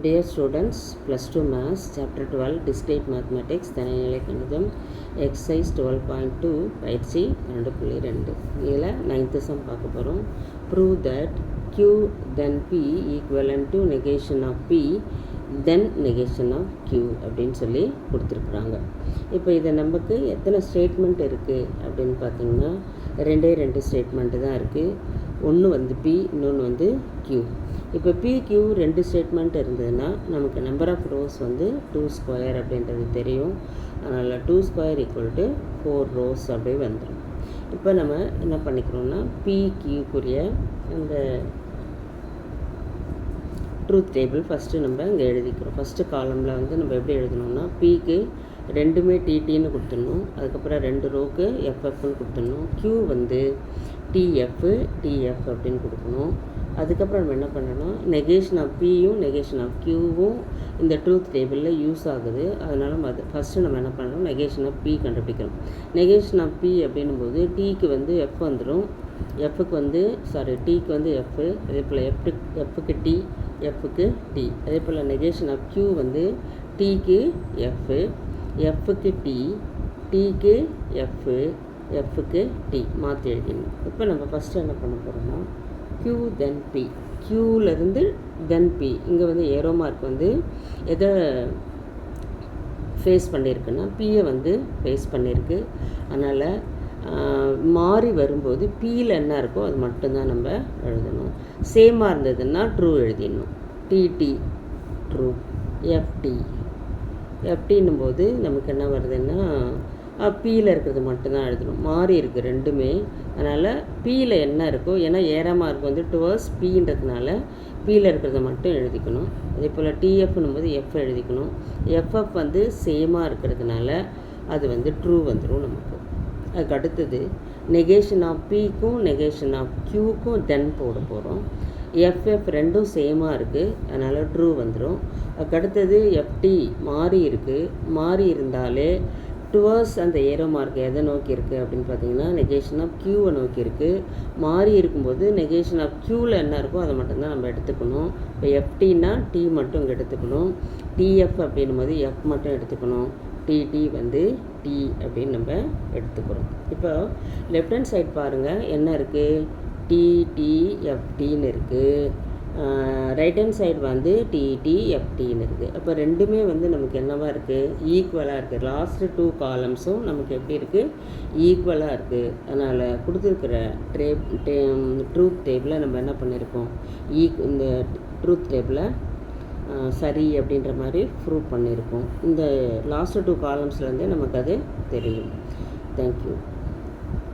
Dear students, plus 2 Maths, Chapter 12, Discrete Mathematics, தனிநிலை கணிதம், Exercise 12.2, பயிற்சி 2.2. இதில் 9th sum பார்க்க போகிறோம். Prove that Q then P equivalent to negation of P then negation of Q அப்படின்னு சொல்லி கொடுத்துருக்குறாங்க. இப்போ இதை நமக்கு எத்தனை ஸ்டேட்மெண்ட் இருக்குது அப்படின்னு பார்த்தீங்கன்னா ரெண்டு ஸ்டேட்மெண்ட்டு தான் இருக்குது. ஒன்று வந்து P, இன்னொன்று வந்து Q. இப்போ PQ ரெண்டு ஸ்டேட்மெண்ட் இருந்ததுன்னா நமக்கு நம்பர் ஆஃப் ரோஸ் வந்து 2 ஸ்கொயர் அப்படின்றது தெரியும். அதனால் 2 ஸ்கொயர் ஈக்குவல் டு 4 ரோஸ் அப்படி வந்துடும். இப்போ நம்ம என்ன பண்ணிக்கிறோம்னா PQக்குரிய அந்த ட்ரூத் டேபிள் ஃபஸ்ட்டு நம்ம இங்கே எழுதிக்கிறோம். ஃபஸ்ட்டு காலமில் வந்து நம்ம எப்படி எழுதணும்னா Pக்கு ரெண்டுமே டிடின்னு கொடுத்துடணும். அதுக்கப்புறம் 2 ரோக்கு எஃப்எஃப்னு கொடுத்துடணும். Q வந்து டிஎஃப் அப்படின்னு கொடுக்கணும். அதுக்கப்புறம் நம்ம என்ன பண்ணணும், நெகேஷன் ஆஃப் பியும் நெகேஷன் ஆஃப் கியூவும் இந்த ட்ரூத் டேபிளில் யூஸ் ஆகுது. அதனால் ஃபஸ்ட்டு நம்ம என்ன பண்ணணும், நெகேஷன் ஆஃப் பி கண்டுபிடிக்கணும். நெகேஷன் ஆஃப் பி அப்படின்னும்போது டிக்கு வந்து எஃப் வந்துடும், எஃப்க்கு வந்து டிக்கு வந்து எஃப், அதே போல் எஃப்க்கு டி, எஃப்க்கு டி. அதே போல் நெகேஷன் ஆஃப் கியூ வந்து டிக்கு எஃப், எஃப்க்கு டி, டிக்கு எஃப், எஃப்க்கு டி மாற்றி எழுதிடணும். இப்போ நம்ம ஃபஸ்ட்டு என்ன பண்ண போகிறோம்னா Q தென் P, Qலேருந்து தென் P. இங்கே வந்து ஏரோ மார்க் வந்து எதை ஃபேஸ் பண்ணியிருக்குன்னா Pயை வந்து ஃபேஸ் பண்ணியிருக்கு. அதனால் மாறி வரும்போது Pயில் என்ன இருக்கோ அது மட்டும்தான் நம்ம எழுதணும். சேமாக இருந்ததுன்னா ட்ரூ எழுதிடணும். டிடி ட்ரூ, எஃப்டின்னும் போது நமக்கு என்ன வருதுன்னா Pயில் இருக்கிறது மட்டும்தான் எழுதணும். மாறி இருக்குது ரெண்டுமே. அதனால் Pயில் என்ன இருக்கோ, ஏன்னா ஏறாமல் இருக்கும் வந்து டுவர்ஸ் Pன்றதுனால Pயில் இருக்கிறத மட்டும் எழுதிக்கணும். அதே போல் டிஎஃப்னும் போது எஃப் எழுதிக்கணும். எஃப்எஃப் வந்து சேமாக இருக்கிறதுனால அது வந்து ட்ரூ வந்துடும் நமக்கு. அதுக்கு அடுத்தது நெகேஷன் ஆஃப் Pக்கும் நெகேஷன் ஆஃப் Qக்கும் தென் போட போகிறோம். எஃப்எஃப் ரெண்டும் சேமாக இருக்குது, அதனால் ட்ரூ வந்துடும். அதுக்கு அடுத்தது எஃப்டி மாறி இருக்குது. மாறி இருந்தாலே டுவர்ஸ் அந்த ஏரோ மார்க் எதை நோக்கி இருக்குது அப்படின்னு பார்த்தீங்கன்னா நெகேஷன் ஆஃப் க்யூவை நோக்கி இருக்குது. மாறி இருக்கும்போது நெகேஷன் ஆஃப் க்யூவில் என்ன இருக்கோ அதை மட்டும்தான் நம்ம எடுத்துக்கணும். இப்போ எஃப்டின்னா டி மட்டும் இங்கே எடுத்துக்கணும். டிஎஃப் அப்படின்னும் போது எஃப் மட்டும் எடுத்துக்கணும். டிடி வந்து டி அப்படின்னு நம்ம எடுத்துக்கிறோம். இப்போ லெஃப்ட் ஹேண்ட் சைட் பாருங்கள் என்ன இருக்குது, டிடிஎஃப்டின்னு இருக்குது. ரைட் ஹேண்ட் சைடு வந்து டிடிஎஃப்டின்னு இருக்குது. அப்போ ரெண்டுமே வந்து நமக்கு என்னவாக இருக்குது, ஈக்குவலாக இருக்குது. லாஸ்ட்டு 2 காலம்ஸும் நமக்கு எப்படி இருக்குது, ஈக்குவலாக இருக்குது. அதனால் கொடுத்துருக்கிற ட்ரூத் டேபிளை நம்ம என்ன பண்ணியிருக்கோம், இந்த ட்ரூத் டேபிளை சரி அப்படின்ற மாதிரி ப்ரூவ் பண்ணியிருக்கோம். இந்த லாஸ்ட்டு 2 காலம்ஸ்லேருந்தே நமக்கு அது தெரியும். தேங்க்யூ.